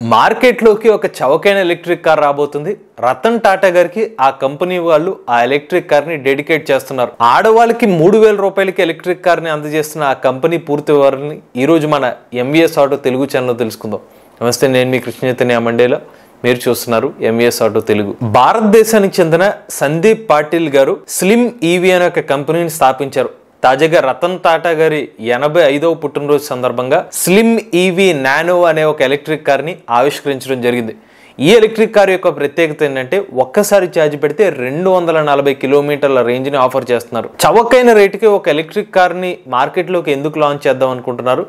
మార్కెట్లోకి ఒక చవకైన electric car రాబోతుంది. రతన్ టాటా గారికి ఆ కంపెనీ వాళ్ళు ఆ ఎలక్ట్రిక్ కార్ ని డెడికేట్ చేస్తున్నారు. ఆడవాళ్ళకి 3000 రూపాయలకి ఎలక్ట్రిక్ కార్ ని అందజేస్తున్న ఆ కంపెనీ పూర్తి వివరాలని ఈ రోజు మన ఎంవీఎస్ ఆటో తెలుగు ఛానల్లో తెలుసుకుందాం. నమస్తే, నేను మీ కృష్ణ చైతన్య మండేలా, మీరు చూస్తున్నారు ఎంవీఎస్ ఆటో తెలుగు. భారతదేశానికి చెందిన సందీప్ పాటిల్ గారు స్లిమ్ ఈవీ అనే ఒక కంపెనీని స్థాపించారు. తాజాగా రతన్ టాటా గారి 85వ పుట్టినరోజు సందర్భంగా స్లిమ్ ఈవీ నానో అనే ఒక ఎలక్ట్రిక్ కార్ ని ఆవిష్కరించడం జరిగింది. ఈ ఎలక్ట్రిక్ కార్ యొక్క ప్రత్యేకత ఏంటంటే ఒక్కసారి ఛార్జ్ పెడితే 240 కిలోమీటర్ల రేంజ్ ని ఆఫర్ చేస్తున్నారు. చవకైన రేటుకి ఒక ఎలక్ట్రిక్ కార్ ని మార్కెట్ లోకి ఎందుకు లాంచ్ చేద్దాం అనుకుంటున్నారు?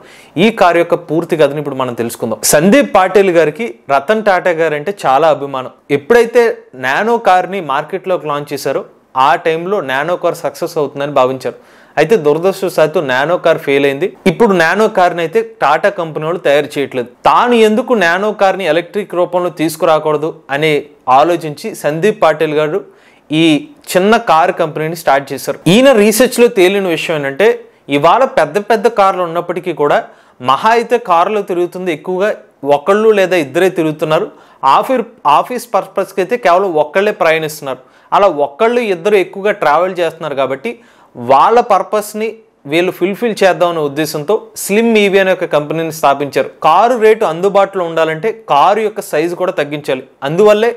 ఈ కార్ యొక్క పూర్తి కథని ఇప్పుడు మనం తెలుసుకుందాం. సందీప్ పాటిల్ గారికి రతన్ టాటా గారు అంటే చాలా అభిమానం. ఎప్పుడైతే నానో కార్ ని మార్కెట్ లోకి లాంచ్ చేశారో ఆ టైంలో నానో కార్ సక్సెస్ అవుతుందని భావించారు. అయితే దురదృష్టవశాత్తు నానో కార్ ఫెయిల్ అయింది. ఇప్పుడు నానో కార్ని అయితే టాటా కంపెనీ వాళ్ళు తయారు చేయట్లేదు. తాను ఎందుకు నానో కార్ని ఎలక్ట్రిక్ రూపంలో తీసుకురాకూడదు అని ఆలోచించి సందీప్ పాటిల్ గారు ఈ చిన్న కార్ కంపెనీని స్టార్ట్ చేశారు. ఈయన రీసెర్చ్లో తేలిన విషయం ఏంటంటే ఇవాళ పెద్ద పెద్ద కార్లు ఉన్నప్పటికీ కూడా మహా అయితే కారులో తిరుగుతుంది ఎక్కువగా ఒకళ్ళు లేదా ఇద్దరే తిరుగుతున్నారు. ఆఫీస్ పర్పస్కి అయితే కేవలం ఒక్కళ్ళే ప్రయాణిస్తున్నారు. అలా ఒక్కళ్ళు ఇద్దరు ఎక్కువగా ట్రావెల్ చేస్తున్నారు కాబట్టి వాళ్ళ పర్పస్ని వీళ్ళు ఫుల్ఫిల్ చేద్దామనే ఉద్దేశంతో స్లిమ్ ఈవీ అనే ఒక కంపెనీని స్థాపించారు. కారు రేటు అందుబాటులో ఉండాలంటే కారు యొక్క సైజు కూడా తగ్గించాలి. అందువల్లే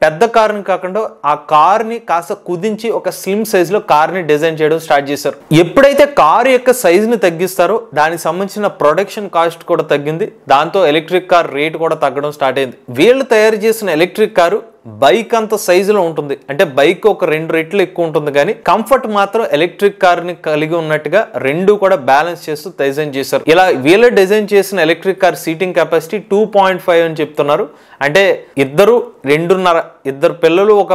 పెద్ద కారుని కాకుండా ఆ కార్ని కాస్త కుదించి ఒక స్లిమ్ సైజులో కార్ని డిజైన్ చేయడం స్టార్ట్ చేశారు. ఎప్పుడైతే కారు యొక్క సైజుని తగ్గిస్తారో దానికి సంబంధించిన ప్రొడక్షన్ కాస్ట్ కూడా తగ్గింది. దాంతో ఎలక్ట్రిక్ కార్ రేట్ కూడా తగ్గడం స్టార్ట్ అయింది. వీళ్ళు తయారు చేసిన ఎలక్ట్రిక్ కారు బైక్ అంత సైజులో ఉంటుంది. అంటే బైక్ ఒక 2 రెట్లు ఎక్కువ ఉంటుంది, కానీ కంఫర్ట్ మాత్రం ఎలక్ట్రిక్ కార్ ని కలిగి ఉన్నట్టుగా రెండు కూడా బ్యాలెన్స్ చేస్తూ డిజైన్ చేశారు. ఇలా వీళ్ళు డిజైన్ చేసిన ఎలక్ట్రిక్ కార్ సీటింగ్ కెపాసిటీ 2.5 అని చెప్తున్నారు. అంటే ఇద్దరు పిల్లలు ఒక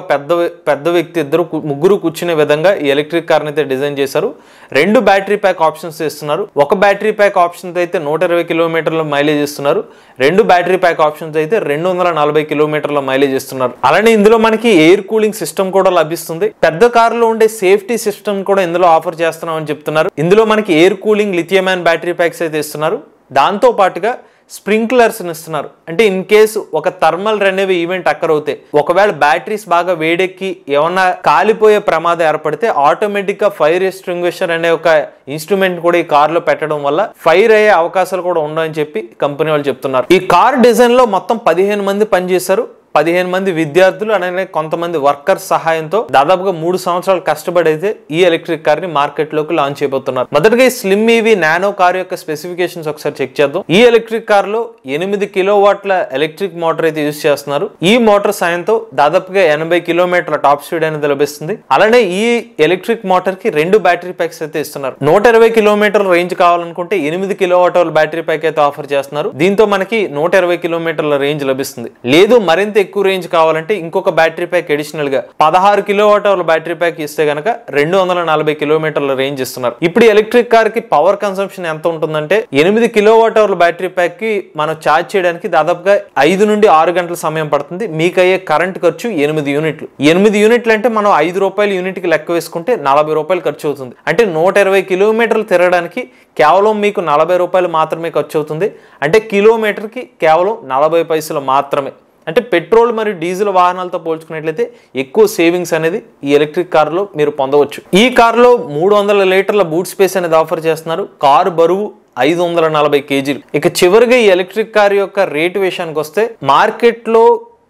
పెద్ద వ్యక్తి ముగ్గురు కూర్చునే విధంగా ఈ ఎలక్ట్రిక్ కార్ అయితే డిజైన్ చేశారు. 2 బ్యాటరీ ప్యాక్ ఆప్షన్స్ ఇస్తున్నారు. ఒక బ్యాటరీ ప్యాక్ ఆప్షన్ అయితే 120 కిలోమీటర్ల మైలేజ్ ఇస్తున్నారు. 2 బ్యాటరీ ప్యాక్ ఆప్షన్స్ అయితే 240 కిలోమీటర్ల మైలేజ్ ఇస్తున్నారు. అలానే ఇందులో మనకి ఎయిర్ కూలింగ్ సిస్టమ్ కూడా లభిస్తుంది. పెద్ద కారులో ఉండే సేఫ్టీ సిస్టమ్ కూడా ఇందులో ఆఫర్ చేస్తున్నాం అని చెప్తున్నారు. ఇందులో మనకి air cooling lithium ion battery packs అయితే ఇస్తున్నారు. దాంతో పాటుగా స్ప్రింక్లర్స్ ఇస్తున్నారు. అంటే ఇన్ కేసు ఒక థర్మల్ రన్అవే ఈవెంట్ అక్కరవుతే, ఒకవేళ బ్యాటరీస్ బాగా వేడెక్కి ఏమన్నా కాలిపోయే ప్రమాదం ఏర్పడితే ఆటోమేటిక్ గా ఫైర్ ఎక్స్టింగ్విషర్ అనే ఒక ఇన్స్ట్రుమెంట్ కూడా ఈ కార్ లో పెట్టడం వల్ల ఫైర్ అయ్యే అవకాశాలు కూడా ఉండవని చెప్పి కంపెనీ వాళ్ళు చెప్తున్నారు. ఈ కార్ డిజైన్ లో మొత్తం 15 మంది పనిచేశారు. 15 మంది విద్యార్థులు అలానే కొంతమంది వర్కర్స్ సహాయంతో దాదాపుగా 3 సంవత్సరాలు కష్టపడి అయితే ఈ ఎలక్ట్రిక్ కార్ ని మార్కెట్ లోకి లాంచ్ చేయబోతున్నారు. మొదటిగా ఈ స్లిమ్ ఈవీ నానో కార్ యొక్క స్పెసిఫికేషన్స్ ఒకసారి చెక్ చేద్దాం. ఈ ఎలక్ట్రిక్ కార్ లో 8 కిలోవాట్ల ఎలక్ట్రిక్ మోటార్ అయితే యూజ్ చేస్తున్నారు. ఈ మోటార్ సాయంతో దాదాపుగా 80 కిలోమీటర్ల టాప్ స్పీడ్ అనేది లభిస్తుంది. అలానే ఈ ఎలక్ట్రిక్ మోటార్ కి 2 బ్యాటరీ ప్యాక్స్ అయితే ఇస్తున్నారు. 120 కిలోమీటర్ల రేంజ్ కావాలనుకుంటే 8 కిలోవాట్ బ్యాటరీ ప్యాక్ అయితే ఆఫర్ చేస్తున్నారు. దీంతో మనకి 120 కిలోమీటర్ల రేంజ్ లభిస్తుంది. లేదు మరింత ఎక్కువ రేంజ్ కావాలంటే ఇంకొక బ్యాటరీ ప్యాక్ అడిషనల్ గా 16 కిలోవాట్ బ్యాటరీ ప్యాక్ ఇస్తే గనక 240 కిలోమీటర్ల రేంజ్ ఇస్తున్నారు. ఇప్పుడు ఎలక్ట్రిక్ కార్ కి పవర్ కన్సంప్షన్ ఎంత ఉంటుందంటే 8 కిలోవాట్ బ్యాటరీ ప్యాక్ కి మనం ఛార్జ్ చేయడానికి దాదాపుగా 5 నుండి 6 గంటల సమయం పడుతుంది. మీకు అయ్యే కరెంట్ ఖర్చు 8 యూనిట్లు. 8 యూనిట్లు అంటే మనం 5 రూపాయల యూనిట్ కి లెక్క వేసుకుంటే 40 రూపాయలు ఖర్చు అవుతుంది. అంటే 120 కిలోమీటర్లు తిరగడానికి కేవలం మీకు 40 రూపాయలు మాత్రమే ఖర్చు అవుతుంది. అంటే కిలోమీటర్ కి కేవలం 40 పైసలు మాత్రమే. అంటే పెట్రోల్ మరియు డీజిల్ వాహనాలతో పోల్చుకున్నట్లయితే ఎక్కువ సేవింగ్స్ అనేది ఈ ఎలక్ట్రిక్ కార్లో మీరు పొందవచ్చు. ఈ కార్లో 300 లీటర్ల బూట్ స్పేస్ అనేది ఆఫర్ చేస్తున్నారు. కారు బరువు 540 కేజీలు. ఇక చివరిగా ఈ ఎలక్ట్రిక్ కార్ యొక్క రేటు విషయానికి వస్తే మార్కెట్లో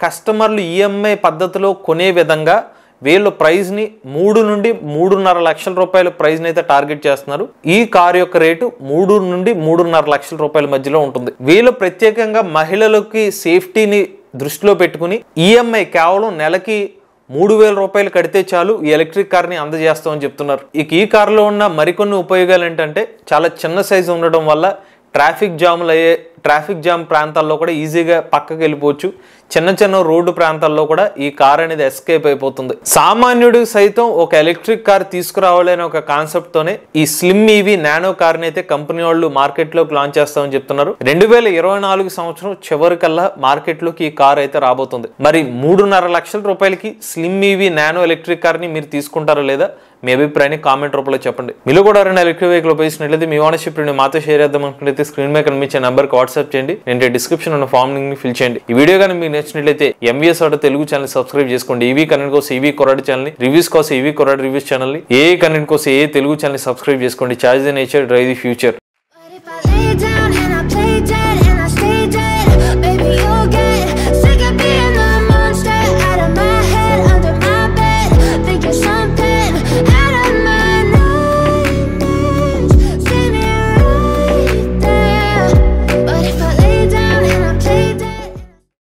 కస్టమర్లు ఈఎంఐ పద్ధతిలో కొనే విధంగా వీళ్ళు ప్రైజ్ ని 3 నుండి 3.5 లక్షల రూపాయల ప్రైజ్ ని అయితే టార్గెట్ చేస్తున్నారు. ఈ కార్ యొక్క రేటు 3 నుండి 3.5 లక్షల రూపాయల మధ్యలో ఉంటుంది. వీళ్ళు ప్రత్యేకంగా మహిళలకి సేఫ్టీని దృష్టిలో పెట్టుకుని ఈఎంఐ కేవలం నెలకి 3000 రూపాయలు కడితే చాలు ఈ ఎలక్ట్రిక్ కార్ ని అందజేస్తామని చెప్తున్నారు. ఇక ఈ కారులో ఉన్న మరికొన్ని ఉపయోగాలు ఏంటంటే చాలా చిన్న సైజు ఉండడం వల్ల ట్రాఫిక్ జామ్ ప్రాంతాల్లో కూడా ఈజీగా పక్కకి వెళ్ళిపోవచ్చు. చిన్న రోడ్డు ప్రాంతాల్లో కూడా ఈ కార్ అనేది ఎస్కేప్ అయిపోతుంది. సామాన్యుడు సైతం ఒక ఎలక్ట్రిక్ కార్ తీసుకురావాలి అనే ఒక కాన్సెప్ట్ తోనే ఈ స్లిమ్ ఈవీ నానో కార్ ని అయితే కంపెనీ వాళ్ళు మార్కెట్ లోకి లాంచ్ చేస్తామని చెప్తున్నారు. 2024 సంవత్సరం చివరికల్లా మార్కెట్ లోకి ఈ కార్ అయితే రాబోతుంది. మరి 3.5 లక్షల రూపాయలకి slim EV nano electric car ని మీరు తీసుకుంటారో లేదా మీ అభిప్రాయాన్ని కామెంట్ రూపంలో చెప్పండి. మీలో కూడా రెండు ఎలక్ట్రిక్ వెహికల్ ఉపయోగించినట్లయితే మీ ఓనర్షిప్ మాతో షేర్ చేద్దాం అనుకుంటే స్క్రీన్ మీద కనిపించే నంబర్కి వాట్సాప్ చేయండి. నేను డిస్క్రిప్షన్ ఉన్న ఫామ్ ని ఫిల్ చేయండి. ఈ వీడియో కానీ మీకు నచ్చినట్లయితే MVS auto Telugu channel subscribe చేసుకోండి. ఈవీ కంటెంట్ కోసం ఈవీ కొరాడు ఛానల్, రివ్యూస్ కోసం ఈవీ కొరాడు రివ్యూస్ ఛానల్, ఏ కంటెంట్ కోసం ఏ తెలుగు ఛానల్ సబ్స్క్రైబ్ చేసుకోండి. Charge the nature, drive the future.